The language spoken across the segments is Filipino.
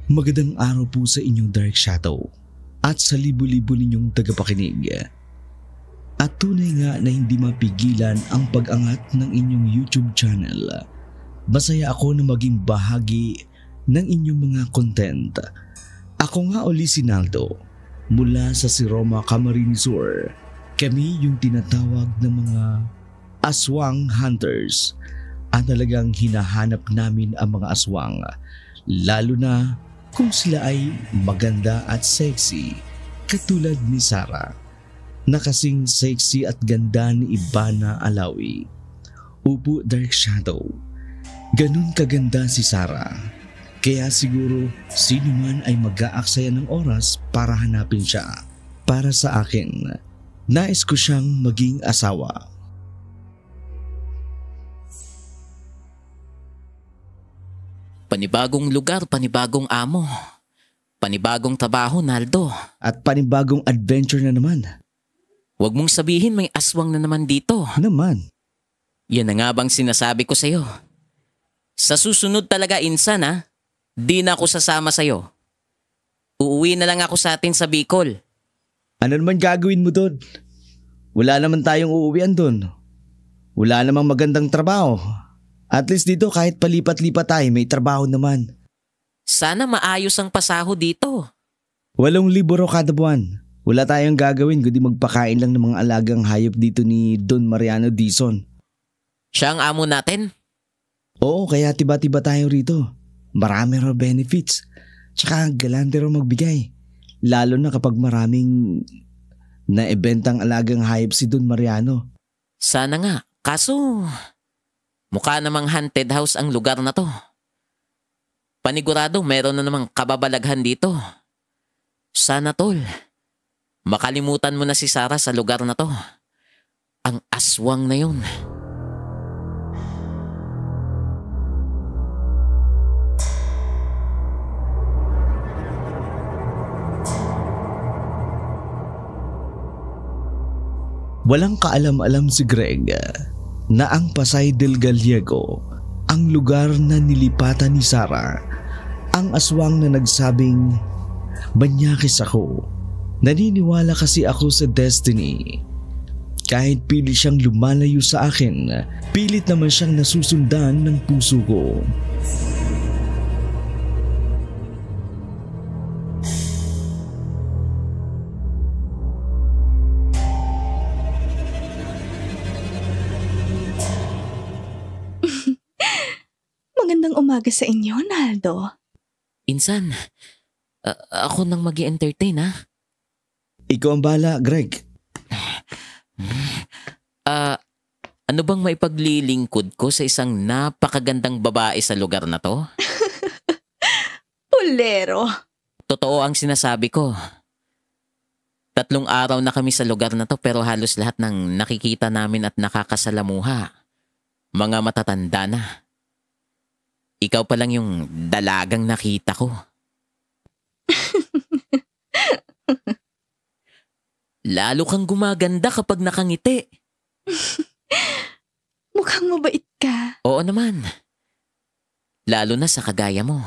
Magandang araw po sa inyong Dark Shadow at sa libo-libo ninyong tagapakinig. At tunay nga na hindi mapigilan ang pag-angat ng inyong YouTube channel. Masaya ako na maging bahagi ng inyong mga content. Ako nga uli si Naldo mula sa Siroma, Camarines Sur. Kami yung tinatawag ng mga aswang hunters at talagang hinahanap namin ang mga aswang, lalo na kung sila ay maganda at sexy katulad ni Sarah na kasing sexy at ganda ni Ivana Alawi. Upo Dark Shadow, ganun kaganda si Sarah. Kaya siguro sino man ay mag-aaksaya ng oras para hanapin siya. Para sa akin, nais ko siyang maging asawa. Panibagong lugar, panibagong amo. Panibagong trabaho, Naldo. At panibagong adventure na naman. Huwag mong sabihin may aswang na naman dito. Naman. Yan na nga bang sinasabi ko sa'yo. Sa susunod talaga, insan ha, di na ako sasama sa'yo. Uuwi na lang ako sa atin sa Bicol. Ano naman gagawin mo doon? Wala naman tayong uuwian doon. Wala namang magandang trabaho. At least dito kahit palipat-lipat tayo may trabaho naman. Sana maayos ang pasaho dito. 8,000 kada buwan. Wala tayong gagawin kundi magpakain lang ng mga alagang hayop dito ni Don Mariano Dizon. Siya ang amo natin? Oo, kaya tiba-tiba tayo rito. Marami raw benefits. Tsaka galante raw magbigay. Lalo na kapag maraming naibentang alagang hayop si Don Mariano. Sana nga. Kaso mukha namang haunted house ang lugar na to. Panigurado meron na namang kababalaghan dito. Sana tol, makalimutan mo na si Sarah sa lugar na to. Ang aswang na yun. Walang kaalam-alam si Greg na ang Pasay del Gallego, ang lugar na nilipatan ni Sarah, ang aswang na nagsabing, "Manyakis ako." Naniniwala kasi ako sa destiny. Kahit pilit siyang lumalayo sa akin, pilit naman siyang nasusundan ng puso ko. Magandang umaga sa inyo, Naldo. Insan, ako nang mag-i-entertain ha? Ikaw ang bala, Greg. Ano bang maipaglilingkod ko sa isang napakagandang babae sa lugar na to? Pulero. Totoo ang sinasabi ko. 3 araw na kami sa lugar na to pero halos lahat ng nakikita namin at nakakasalamuha, mga matatanda na. Ikaw pa lang yung dalagang nakita ko. Lalo kang gumaganda kapag nakangiti. Mukhang mabait ka. Oo naman. Lalo na sa kagaya mo.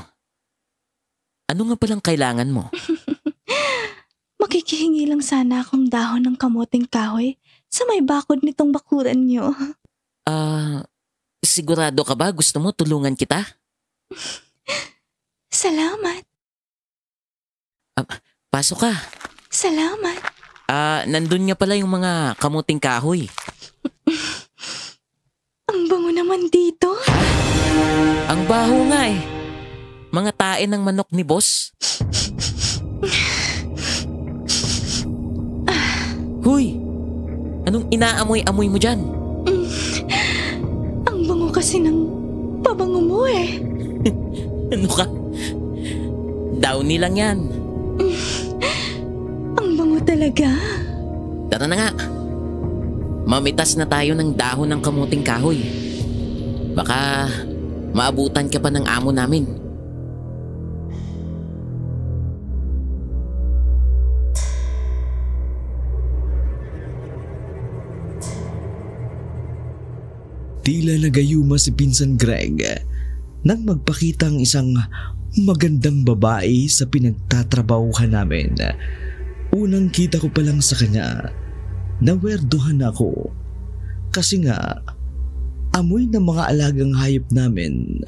Ano nga palang kailangan mo? Makikihingi lang sana akong dahon ng kamuting kahoy sa may bakod nitong bakuran niyo. Sigurado ka ba gusto mo tulungan kita? Salamat. Pasok ka. Salamat. Nandun nga pala yung mga kamuting kahoy. Ang bango naman dito. Ang baho nga eh. Mga tae ng manok ni boss. Huy! Anong inaamoy-amoy mo dyan? Ang bango kasi ng pabango mo eh. Ano ka? Downy lang yan. Ang bango talaga. Tara na nga. Mamitas na tayo ng dahon ng kamuting kahoy. Baka maabutan ka pa ng amo namin. Tila nagayuma si Pinsan Greg nang magpakita ang isang magandang babae sa pinagtatrabahuhan namin. Unang kita ko pa lang sa kanya, nawerduhan ako. Kasi nga, amoy ng mga alagang hayop namin.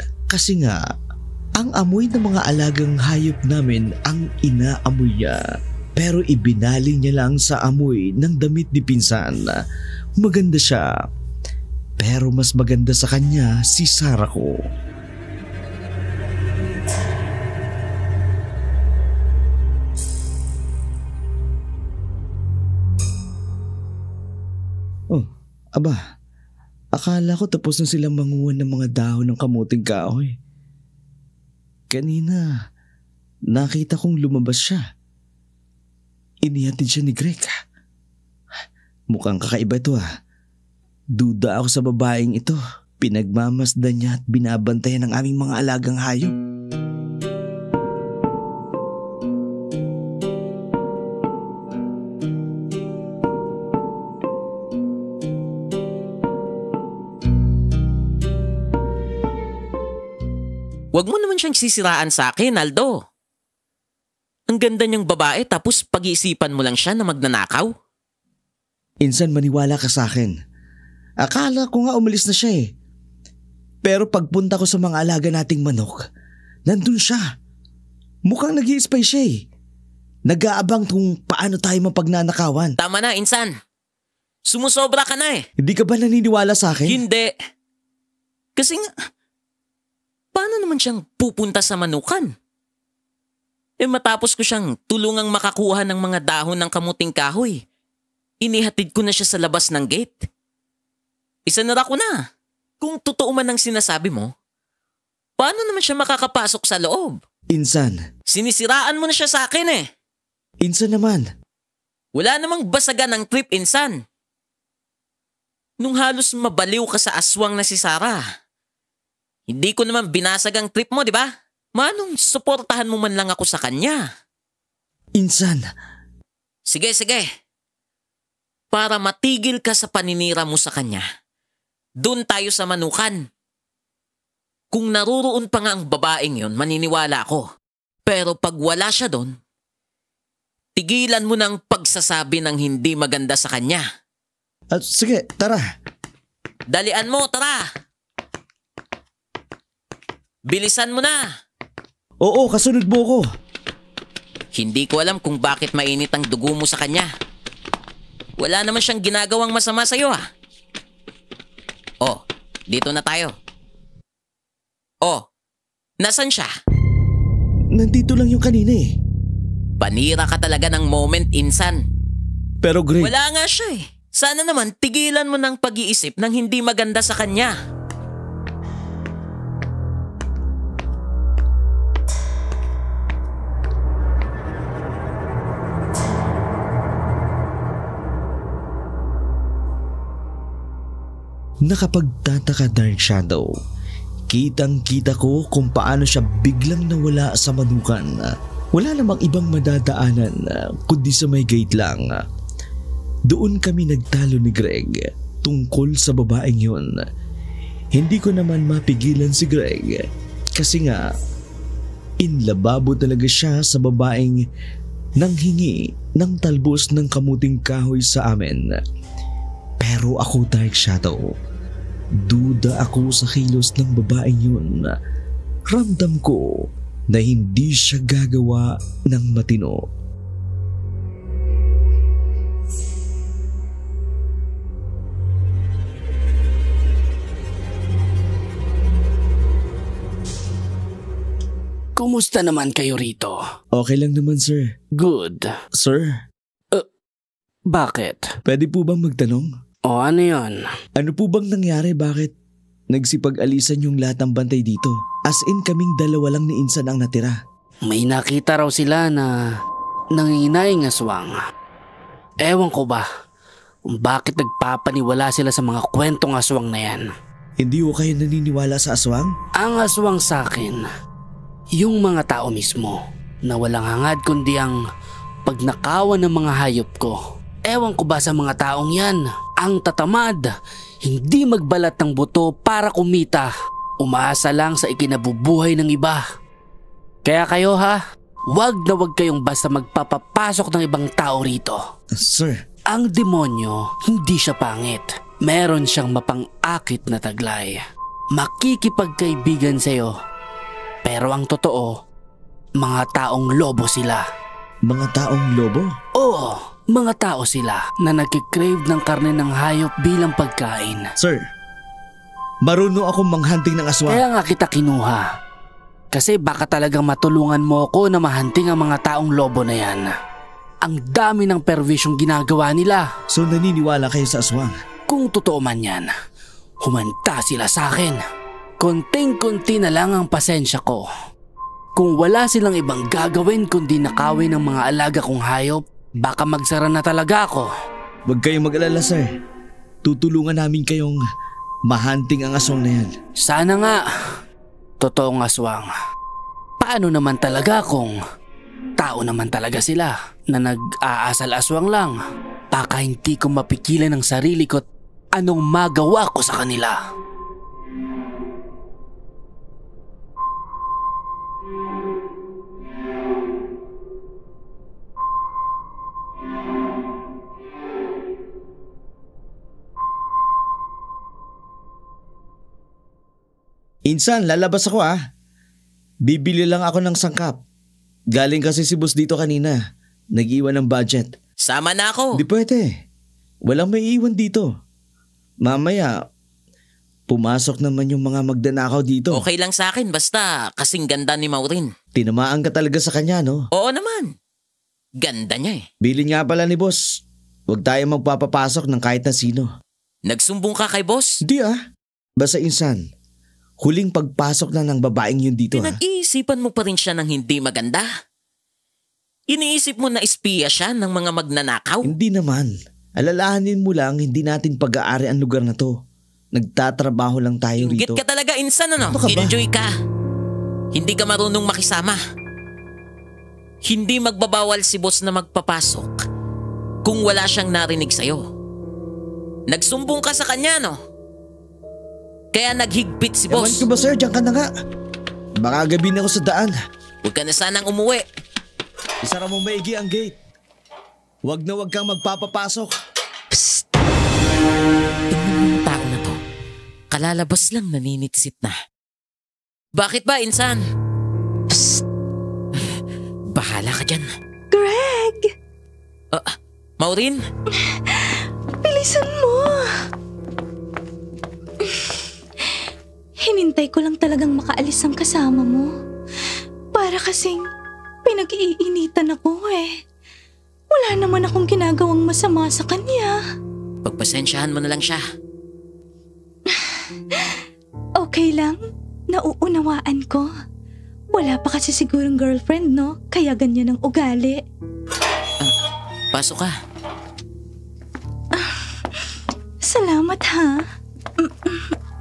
Ang amoy ng mga alagang hayop namin ang inaamoy niya. Pero ibinaling niya lang sa amoy ng damit ni pinsan. Maganda siya. Pero mas maganda sa kanya si Sarah ko. Oh, aba. Akala ko tapos na silang manguha ng mga dahon ng kamuting kahoy. Kanina, nakita kong lumabas siya. Inihatid siya ni Greg. Mukhang kakaiba ito ah. Duda ako sa babaeng ito. Pinagmamasdan niya at binabantayan ng aming mga alagang hayop. Huwag mo naman siyang sisiraan sa akin, Aldo. Ang ganda niyang babae tapos pag-iisipan mo lang siya na magnanakaw? Insan, maniwala ka sa akin. Akala ko nga umalis na siya eh. Pero pagpunta ko sa mga alaga nating manok, nandun siya. Mukhang nag-i-spy siya eh. Nag-aabang kung paano tayo mapagnanakawan. Tama na, Insan. Sumusobra ka na eh. Hindi ka ba naniniwala sa akin? Hindi. Kasi nga, paano naman siyang pupunta sa manukan? Matapos ko siyang tulungang makakuha ng mga dahon ng kamuting kahoy, inihatid ko na siya sa labas ng gate. Isanara ko na. Kung totoo man ang sinasabi mo, paano naman siya makakapasok sa loob? Insan. Sinisiraan mo na siya sa akin eh. Insan naman. Wala namang basagan ng trip, Insan. Nung halos mabaliw ka sa aswang na si Sarah, hindi ko naman binasag ang trip mo, di ba? Manong suportahan mo man lang ako sa kanya. Insan. Sige. Para matigil ka sa paninira mo sa kanya, doon tayo sa manukan. Kung naruroon pa nga ang babaeng yon, maniniwala ako. Pero pag wala siya doon, tigilan mo ng pagsasabi ng hindi maganda sa kanya. Sige, tara. Dalian mo, tara. Bilisan mo na. Oo, kasunod mo ko. Hindi ko alam kung bakit mainit ang dugo mo sa kanya. Wala naman siyang ginagawang masama sa'yo ah. Oh, dito na tayo. Oh, nasan siya? Nandito lang yung kanina eh. Panira ka talaga ng moment, Insan. Pero Greg... Wala nga siya eh. Sana naman tigilan mo ng pag-iisip ng hindi maganda sa kanya. Nakapagtataka, Dark Shadow. Kitang-kita ko kung paano siya biglang nawala sa manukan. Wala namang ibang madadaanan kundi sa may gate lang. Doon kami nagtalo ni Greg tungkol sa babaeng yun. Hindi ko naman mapigilan si Greg kasi nga inlababo talaga siya sa babaeng nanghingi ng talbos ng kamuting kahoy sa amin. Pero ako, Dark Shadow, duda ako sa kilos ng babaeng yun. Ramdam ko na hindi siya gagawa ng matino. Kumusta naman kayo rito? Okay lang naman, sir. Good. Sir, Bakit? pwede po bang magtanong? O ano yon? Ano po bang nangyari? Bakit nagsipag-alisan yung lahat ng bantay dito? As in kaming dalawa lang ni Insan ang natira. May nakita raw sila na nanginginayang aswang. Ewan ko ba kung bakit nagpapaniwala sila sa mga kwentong aswang na yan. Hindi ko kayo naniniwala sa aswang? Ang aswang sa akin, yung mga tao mismo na walang hangad kundi ang pagnakawan ng mga hayop ko. Ewan ko ba sa mga taong yan, ang tatamad, hindi magbalat ng buto para kumita, umaasa lang sa ikinabubuhay ng iba. Kaya kayo wag na wag kayong basta magpapapasok ng ibang tao rito. Sir, Ang demonyo, hindi siya pangit. Meron siyang mapang-akit na taglay. Makikipagkaibigan sa'yo. Pero ang totoo, mga taong lobo sila. mga taong lobo? Oo, mga tao sila na nagkikrave ng karne ng hayop bilang pagkain. Sir, marunong akong manghunting ng aswang. Kaya nga kita kinuha. Kasi baka talagang matulungan mo ko na mahanting ang mga taong lobo na yan. Ang dami ng perwisyong ginagawa nila. So naniniwala kayo sa aswang? Kung totoo man yan, humanta sila sa akin. Konting-konti na lang ang pasensya ko. Kung wala silang ibang gagawin kundi nakawin ng mga alaga kong hayop, baka magsara na talaga ako. Huwag kayong mag-alala, sir. Tutulungan namin kayong mahunting ang aswang na yan. Sana nga. Totoong aswang. Paano naman talaga kung tao naman talaga sila na nag-aasal aswang lang? Baka hindi ko mapigilan ang sarili ko't anong magawa ko sa kanila. Insan, lalabas ako Bibili lang ako ng sangkap. Galing kasi si boss dito kanina. Nag-iwan ng budget. Sama na ako. Di pwede. Walang may iwan dito. Mamaya, pumasok naman yung mga magdanakaw dito. Okay lang sa akin basta kasing ganda ni Maureen. Tinamaan ka talaga sa kanya, no? Oo naman. Ganda niya eh. Bilin nga pala ni boss. Huwag tayo magpapapasok ng kahit na sino. Nagsumbong ka kay boss? Hindi Basta insan, huling pagpasok na ng babaeng yun dito Pinag-iisipan mo pa rin siya ng hindi maganda? Iniisip mo na espiya siya ng mga magnanakaw? Hindi naman. Alalahanin mo lang hindi natin pag-aari ang lugar na to. Nagtatrabaho lang tayo Inggit rito. ka talaga insan ano? Ano ka ba? Enjoy ka. Hindi ka marunong makisama. Hindi magbabawal si boss na magpapasok kung wala siyang narinig sa'yo. Nagsumbong ka sa kanya no? Kaya naghigpit si Ewan boss. ko ba sir, diyan ka na nga. Baka gabi na ako sa daan. Huwag ka na sanang umuwi. Isara mo maigi ang gate. Huwag na huwag kang magpapapasok. Psst! Tingnan mo yung tao na to. Kalalabas lang naninitsit na. Bakit ba, insan? Psst! Bahala ka dyan. Greg! Maureen? Bilisan mo! Hinintay ko lang talagang makaalis ang kasama mo. Para kasing pinag-iinitan ako Wala naman akong ginagawang masama sa kanya. Pagpasensyahan mo na lang siya. Okay lang, nauunawaan ko. Wala pa kasi sigurong girlfriend, no? Kaya ganyan ang ugali. Pasok ka. Salamat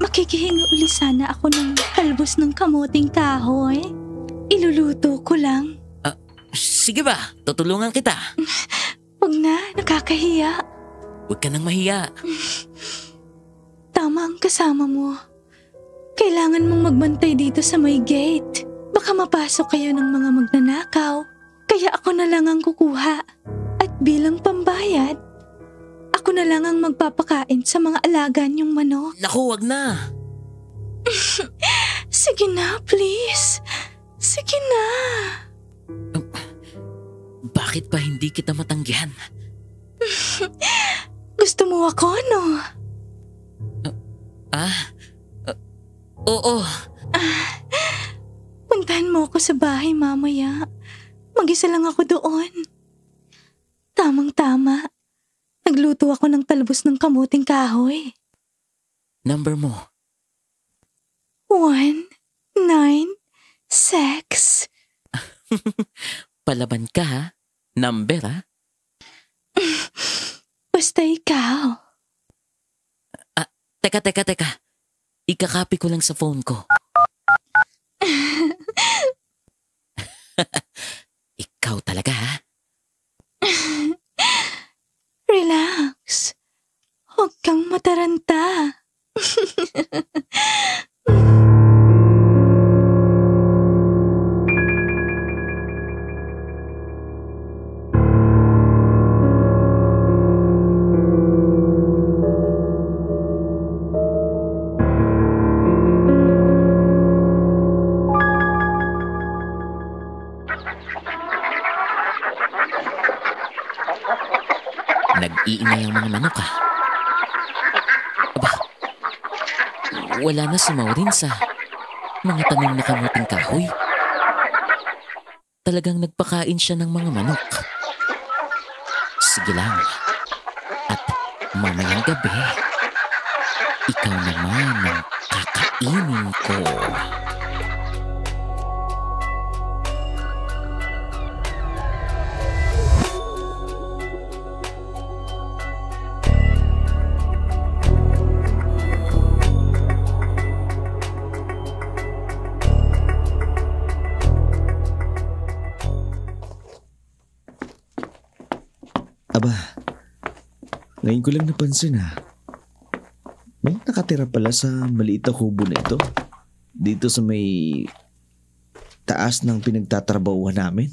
Makikihinga uli sana ako ng talbos ng kamuting kahoy. Iluluto ko lang. Sige ba, tutulungan kita. Huwag na, nakakahiya. Huwag ka nang mahiya. Tama ang kasama mo. Kailangan mong magbantay dito sa may gate. Baka mapasok kayo ng mga magnanakaw. Kaya ako na lang ang kukuha. At bilang pambayad, ako na lang ang magpapakain sa mga alaga niyong manok. Naku, wag na. Sige na, please. Sige na. Bakit ba hindi kita matanggihan? Gusto mo ako, no? Oo. Puntahan mo ako sa bahay mamaya. Mag-isa lang ako doon. Tamang-tama. Nagluto ako ng talbos ng kamuting kahoy. Number mo. 196. Palaban ka ha? Number ha? Basta ikaw. Teka. Ikakopy ko lang sa phone ko. Ikaw talaga ha? Relax. Huwag kang mataranta. Nag-iingay ang mga manok Aba, wala na si Maureen sa mga tanim na kamuting kahoy. Talagang nagpakain siya ng mga manok. Sige lang. At mamayang gabi, ikaw naman ang kakainin ko. Aba, ngayon ko lang napansin may nakatira pala sa maliit na kubo na ito. Dito sa may taas ng pinagtatrabahuhan namin.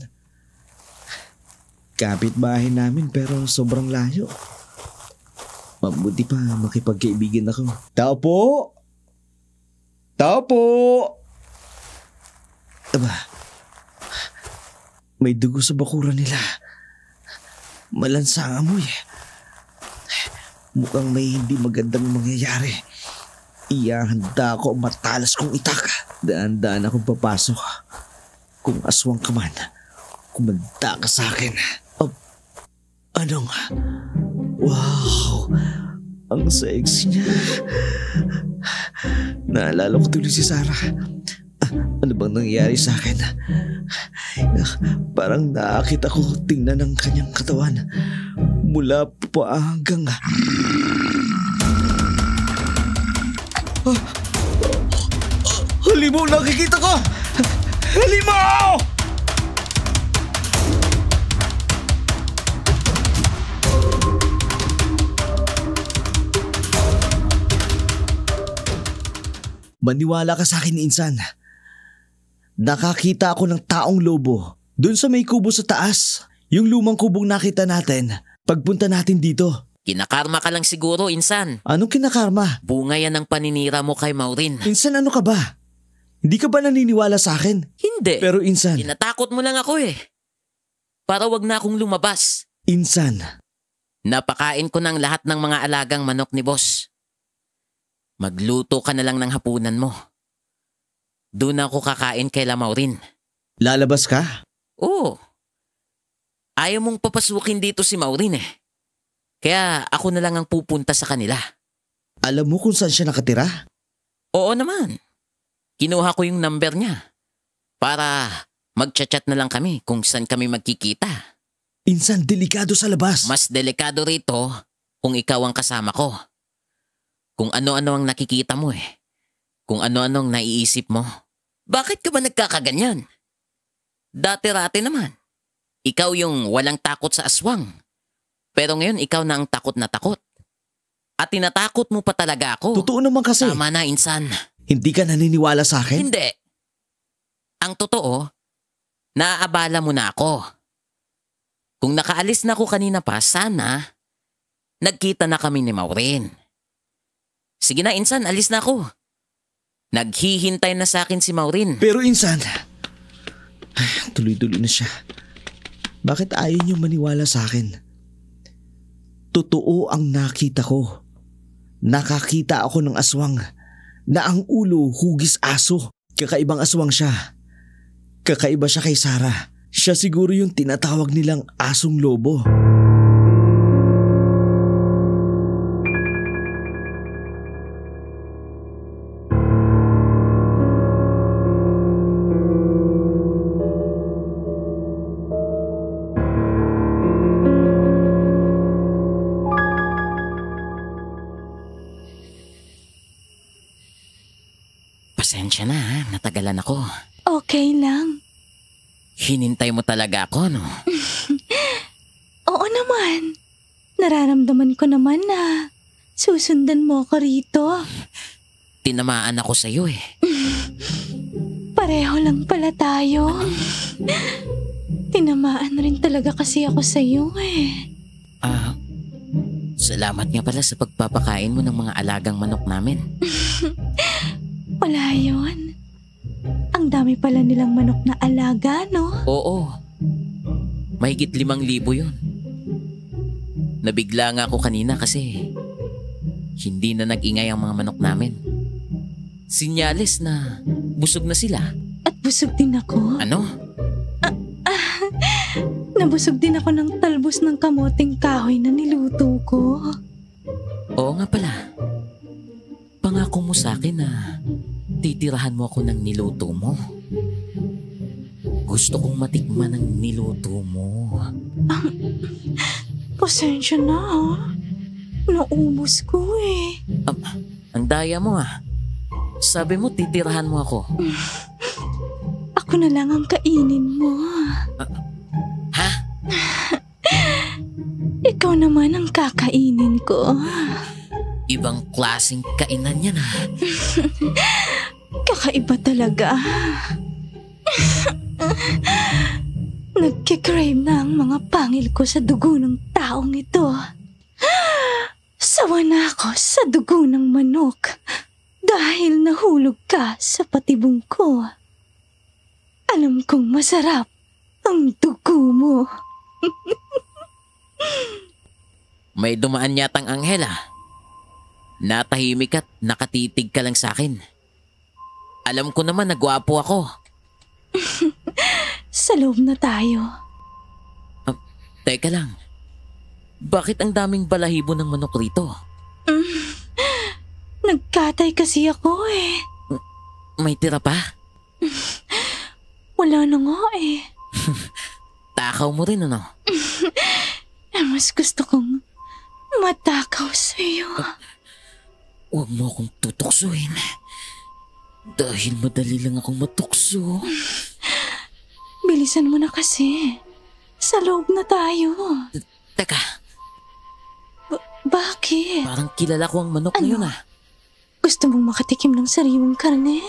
Kapitbahay namin pero sobrang layo. Mabuti pa makipagkaibigan ako. Tao po! Tao po! Aba, may dugo sa bakuran nila. Malansa ang amoy. Mukhang may hindi magandang mangyayari. Iyahanda ako ang matalas kong itak. Daan-daan akong papasok. Kung aswang ka man, kumanda ka sa akin. Anong? Wow! Ang sexy niya. Naalala ko tuloy si Sarah. Ano bang nangyayari sa akin? Parang nakakita ko tingnan ng kanyang katawan mula pa hanggang... Halimaw, nakikita ko! Halimaw! Maniwala ka sa akin, Insan. Nakakita ako ng taong lobo doon sa may kubo sa taas. Yung lumang kubong nakita natin pagpunta natin dito. Kinakarma ka lang siguro, Insan. Anong kinakarma? Bunga yan ang paninira mo kay Maureen. Insan, ano ka ba? Hindi ka ba naniniwala sa akin? Hindi. Pero Insan... Tinatakot mo lang ako para wag na akong lumabas. Insan... Napakain ko ng lahat ng mga alagang manok ni boss. Magluto ka na lang ng hapunan mo. Doon ako kakain kay Maureen. Lalabas ka? Oo. Ayaw mong papasukin dito si Maureen Kaya ako na lang ang pupunta sa kanila. Alam mo kung saan siya nakatira? Oo naman. Kinuha ko yung number niya para magchat-chat na lang kami kung saan kami magkikita. Insan, delikado sa labas. Mas delikado rito kung ikaw ang kasama ko. Kung ano-ano ang nakikita mo Kung ano-ano ang naiisip mo. Bakit ka ba nagkakaganyan? Dati-rati naman. Ikaw yung walang takot sa aswang. Pero ngayon ikaw na ang takot na takot. At tinatakot mo pa talaga ako. Totoo naman kasi. Tama na, Insan. Hindi ka naniniwala sa akin? Hindi. Ang totoo, naaabala mo na ako. Kung nakaalis na ako kanina pa, sana nagkita na kami ni Maureen. Sige na, Insan, alis na ako. Naghihintay na sa akin si Maureen. Pero Insan, tuloy-tuloy na siya. Bakit ayaw niyo maniwala sa akin? Totoo ang nakita ko. Nakakita ako ng aswang na ang ulo hugis aso. Kakaibang aswang siya. Kakaiba siya kay Sarah. Siya siguro yung tinatawag nilang asong lobo. Pasensya na, natagalan ako. Okay lang. Hinintay mo talaga ako, no? Oo naman. Nararamdaman ko naman na susundan mo ako rito. Tinamaan ako sa iyo Pareho lang pala tayo. Tinamaan rin talaga kasi ako sa iyo Salamat nga pala sa pagpapakain mo ng mga alagang manok namin. Wala yun. Ang dami pala nilang manok na alaga, no? Oo. Mahigit 5,000 yun. Nabigla nga ako kanina kasi hindi na nag-ingay ang mga manok namin. Sinyales na busog na sila. At busog din ako. Ano? Nabusog din ako ng talbos ng kamoting kahoy na niluto ko. Oo nga pala. Pangako mo sa akin na titirahan mo ako ng niluto mo. Gusto kong matikman ang niluto mo. Pasensya na ha. Naubos ko eh. Ang daya mo ah. Sabi mo titirahan mo ako. Ako na lang ang kainin mo. Ha? Ikaw naman ang kakainin ko. Ibang klaseng kainan yan ah. Kakaiba talaga. Nagkikrave na ang mga pangil ko sa dugo ng taong ito. Sawa na ako sa dugo ng manok dahil nahulog ka sa patibong ko. Alam kong masarap ang dugo mo. May dumaan yatang anghel ah. Natahimik at nakatitig ka lang sa akin. Alam ko naman na gwapo ako. Sa loob na tayo. Teka lang. Bakit ang daming balahibo ng manok rito? Nagkatay kasi ako eh. May tira pa? Wala na nga eh. Takaw mo rin ano? Mas gusto kong matakaw sa'yo. Huwag mo akong tutuksuin. Dahil madali lang akong matukso. Bilisan mo na kasi. Sa loob na tayo. Teka, Bakit? parang kilala ko ang manok na yun ah. Gusto mong makatikim ng sariwang karne?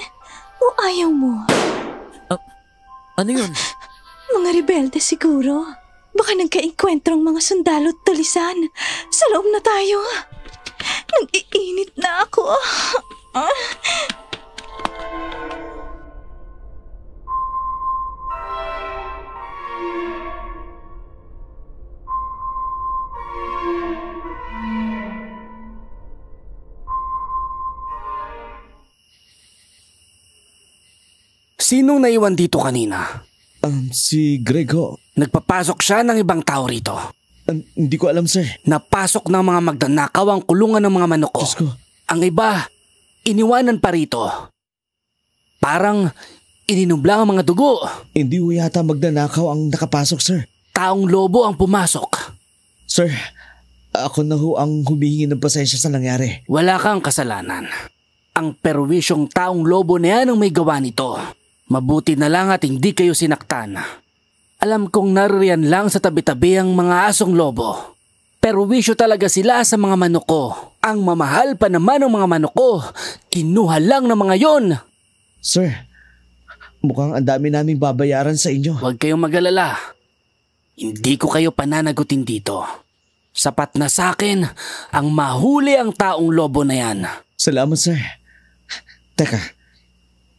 O ayaw mo? Ano yun? Mga rebelde siguro. Baka nagkaengkwentrong mga sundalo at tulisan. Sa loob na tayo. Nag-iinit na ako. Sinong naiwan dito kanina? Si Greg ho. Nagpapasok siya ng ibang tao rito. Hindi ko alam, sir. Napasok ng mga magnanakaw ang kulungan ng mga manok ko. Diyos ko. Ang iba, iniwanan pa rito. Parang ininublang ang mga dugo. Hindi ho yata magnanakaw ang nakapasok, sir. Taong lobo ang pumasok. Sir, ako na ho ang humihingi ng pasensya sa nangyari. Wala kang kasalanan. Ang perwisyong taong lobo na yan ang may gawa nito. Mabuti na lang at hindi kayo sinaktan. Alam kong naririyan lang sa tabi-tabi ang mga asong lobo. Perwisyo talaga sila sa mga manok ko. Ang mamahal pa naman ng mga manok ko. Kinuha lang ng mga yon. Sir, mukhang ang dami naming babayaran sa inyo. Huwag kayong mag-alala. Hindi ko kayo pananagutin dito. Sapat na sa akin ang mahuli ang taong lobo na yan. Salamat, sir. Teka,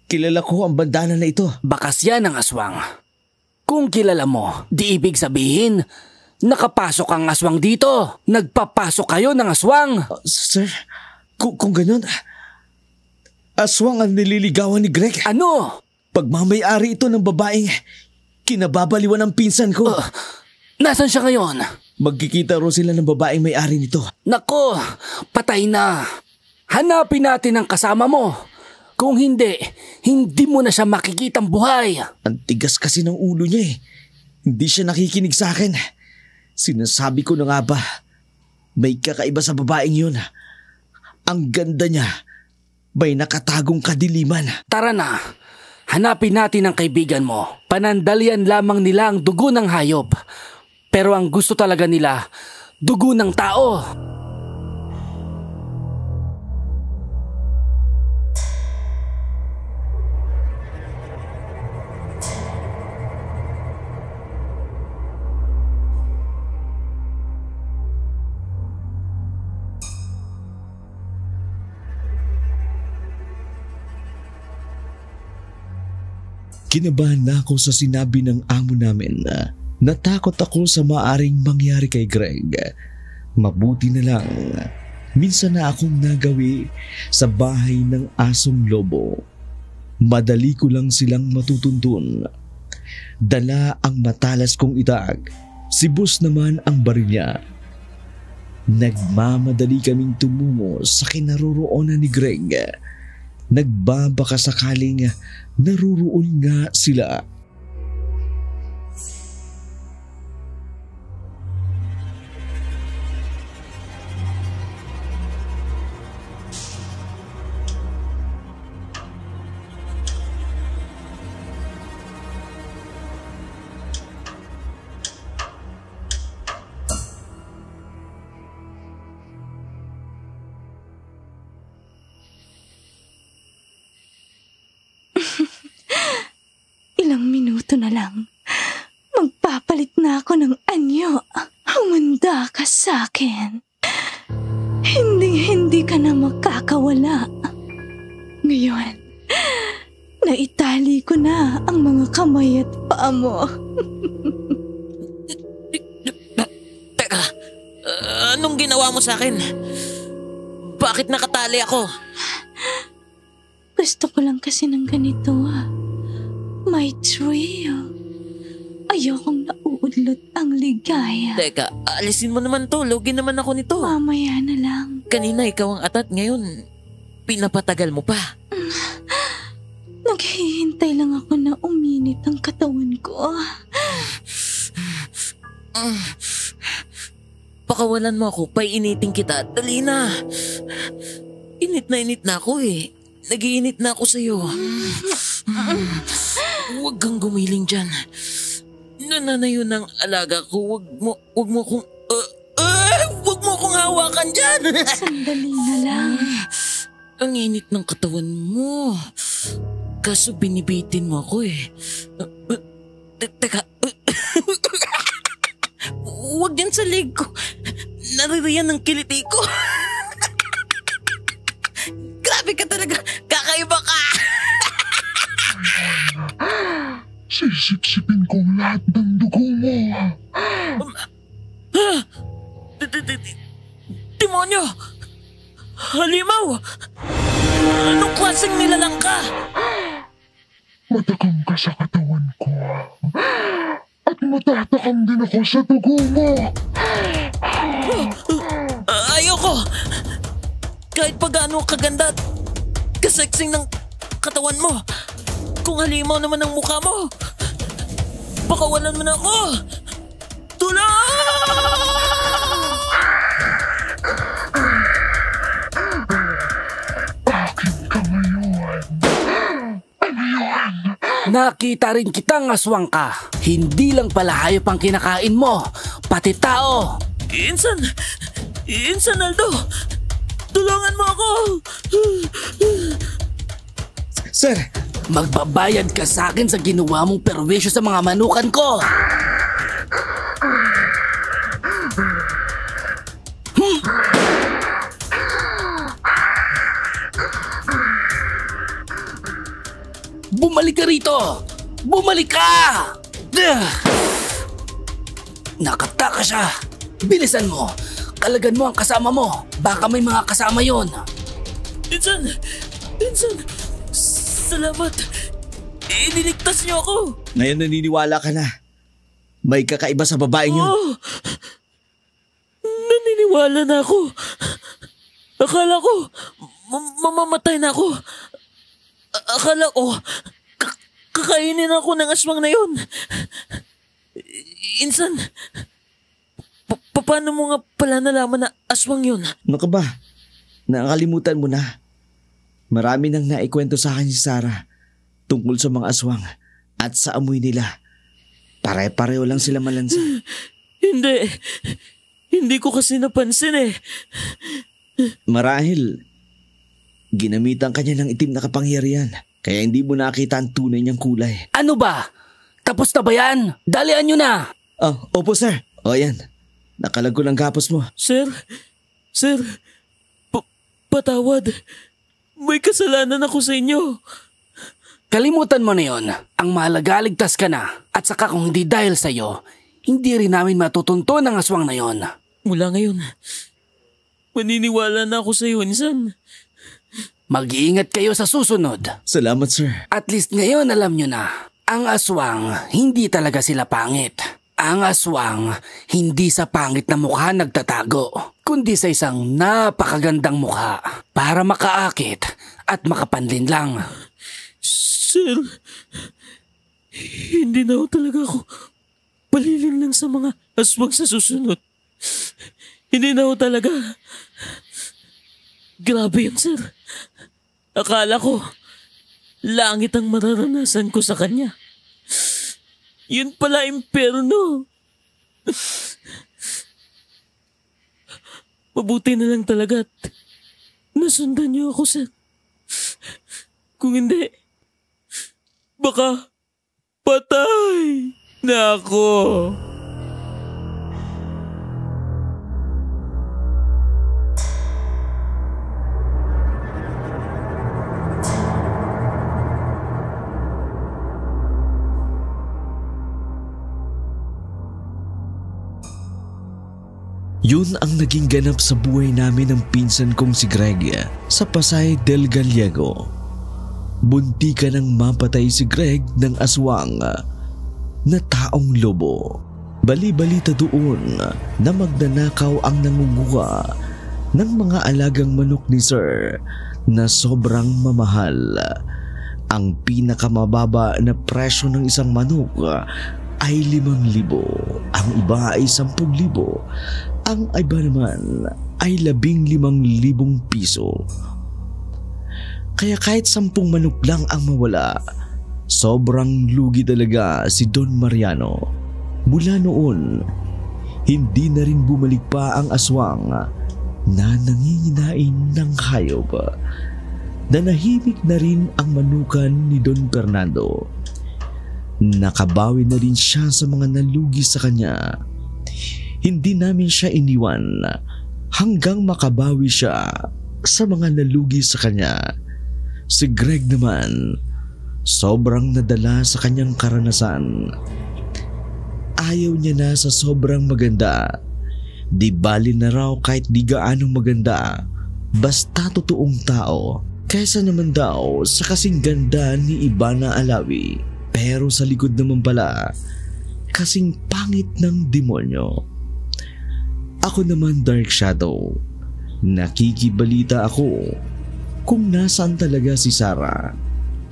kilala ko ang bandana na ito. Bakas yan ang aswang. Kung kilala mo, di ibig sabihin, nakapasok ang aswang dito. Nagpapasok kayo ng aswang. Sir, kung ganun, aswang ang nililigawan ni Greg. Ano? Pagmamayari ito ng babaeng kinababaliwan ng pinsan ko. Nasaan siya ngayon? Magkikita ro sila ng babaeng may-ari nito. Nako, patay na. Hanapin natin ang kasama mo. Kung hindi, hindi mo na siya makikitang buhay. Ang tigas kasi ng ulo niya eh. Hindi siya nakikinig sa akin. Sinasabi ko na nga ba, may kakaiba sa babaeng yun. Ang ganda niya, may nakatagong kadiliman. Tara na, hanapin natin ang kaibigan mo. Panandalian lamang nila ang dugo ng hayop. Pero ang gusto talaga nila, dugo ng tao. Kinabahan na ako sa sinabi ng amo namin na natakot ako sa maaring mangyari kay Greg. Mabuti na lang, minsan na akong nagawi sa bahay ng asong lobo. Madali ko lang silang matutuntun. Dala ang matalas kong itag. Si boss naman ang baril niya. Nagmamadali kaming tumungo sa kinaroroonan ni Greg. Nagbabaka sakaling naruroon nga sila. Ilang minuto na lang. Magpapalit na ako ng anyo. Humanda ka sa akin. Hindi ka na makakawala. Ngayon, naitali ko na ang mga kamay at paa mo. Teka, anong ginawa mo sa akin? Bakit nakatali ako? Gusto ko lang kasi ng ganito May thrill. Ayokong nauudlot ang ligaya. Teka, alisin mo naman to. Lugi naman ako nito. Mamaya na lang. Kanina ikaw ang atat, ngayon pinapatagal mo pa. Naghihintay lang ako na uminit ang katawan ko. Pakawalan mo ako, painitin kita. Dali na. Init na ako eh. Nagiinit na ako sa'yo. Huwag kang gumiling dyan. Nananayo ng alaga ko. Huwag mo kong hawakan dyan. Sandali na lang. Ang init ng katawan mo. Kaso binibitin mo ako eh. Teka. Huwag yan sa leg ko. Naririyan ng kiliti ko. Grabe ka talaga. Kakaiba ka. Sisipsipin kong lahat ng dugo mo. Demonyo! Halimaw! Anong klaseng nilalang ka? Matakam ka sa katawan ko. At matatakam din ako sa dugo mo. Ayoko! Kahit pa gaano kaganda at kaseksing ng katawan mo, kung halimaw naman ang mukha mo, pakawalan mo na ako! Tulong! Akin ka ngayon. Ano yun? Nakita rin kitang aswang ka. Hindi lang pala hayop ang kinakain mo, pati tao. Insan Aldo! Tulungan mo ako! Sir! Magbabayad ka sa akin sa ginawa mong perwisyo sa mga manukan ko. Bumalik ka rito! Bumalik ka! Nakataka siya. Bilisan mo. Kalagan mo ang kasama mo. Baka may mga kasama yon. Insan! Salamat! Iniligtas niyo ako! Ngayon naniniwala ka na. May kakaiba sa babaeng yun. Oh, naniniwala na ako. Akala ko, mamamatay na ako. Akala ko, kakainin ako ng aswang na yun. Insan, paano mo nga pala nalaman na aswang yun? Ano ka ba? Nakakalimutan mo na. Marami nang naikwento sa akin si Sarah tungkol sa mga aswang at sa amoy nila. Pare-pareho lang sila malansa. Hindi ko kasi napansin eh. Marahil, ginamitan kanya ng itim na kapangyarihan kaya hindi mo nakita ang tunay niyang kulay. Ano ba? Tapos na ba yan? Dalian nyo na! Oh, opo sir. O yan, nakalag ko ng gapos mo. Sir, patawad. May kasalanan ako sa inyo. Kalimutan mo na yon. Ang mahalaga, ligtas ka na. At saka kung hindi dahil sa'yo, hindi rin namin matutunto ng aswang na yon. Mula ngayon, maniniwala na ako sa iyo, Insan. Mag-iingat kayo sa susunod. Salamat, sir. At least ngayon alam nyo na, ang aswang hindi talaga sila pangit. Ang aswang hindi sa pangit na mukha nagtatago, kundi sa isang napakagandang mukha para makaakit at makapanlin lang. Sir, hindi na talaga ako palilin lang sa mga aswang sa susunod. Hindi na talaga. Grabe yun, sir. Akala ko, langit ang mararanasan ko sa kanya. Yun pala impyerno. Mabuti na lang talaga at nasundan niyo ako, sir. Kung hindi, baka patay na ako. Yun ang naging ganap sa buhay namin ng pinsan kong si Greg sa Pasay del Gallego. Bunti ka nang mapatay si Greg ng aswang na taong lobo. Bali-balita doon na magnanakaw ang nangunguha ng mga alagang manok ni Sir na sobrang mamahal. Ang pinakamababa na presyo ng isang manok ay 5,000. Ang iba ay 10,000. Ang iba naman ay 15,000 piso. Kaya kahit 10 manok lang ang mawala, sobrang lugi talaga si Don Mariano. Mula noon, hindi na rin bumalik pa ang aswang na nanginginain ng hayop. Nanahimik na rin ang manukan ni Don Fernando. Nakabawi na rin siya sa mga nalugi sa kanya. Hindi namin siya iniwan hanggang makabawi siya sa mga nalugi sa kanya. Si Greg naman, sobrang nadala sa kanyang karanasan. Ayaw niya na sa sobrang maganda. Di bali na raw kahit di gaano maganda, basta totoong tao. Kaysa naman daw sa kasing ganda ni Ivana Alawi. Pero sa likod naman pala, kasing pangit ng demonyo. Ako naman, Dark Shadow, nakikibalita ako kung nasaan talaga si Sarah,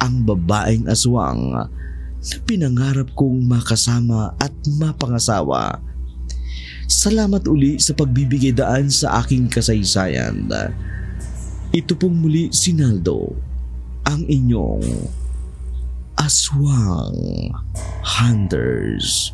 ang babaeng aswang na pinangarap kong makasama at mapangasawa. Salamat uli sa pagbibigay daan sa aking kasaysayan. Ito pong muli si Naldo, ang inyong Aswang Hunters.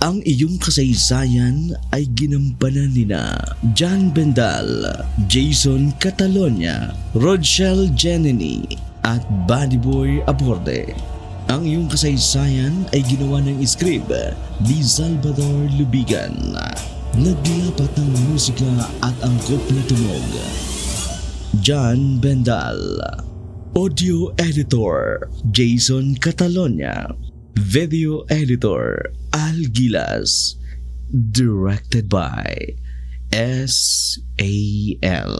Ang iyong kasaysayan ay ginampanan nina John Bendal, Jason Catalonia, Rochelle Jenini at Buddy Boy Aborde. Ang iyong kasaysayan ay ginawa ng script ni Salvador Lubigan. Naglapat ng musika at angkop na tunog, John Bendal. Audio editor, Jason Catalonia. Video editor, Al Gilas. Directed by S.A.L.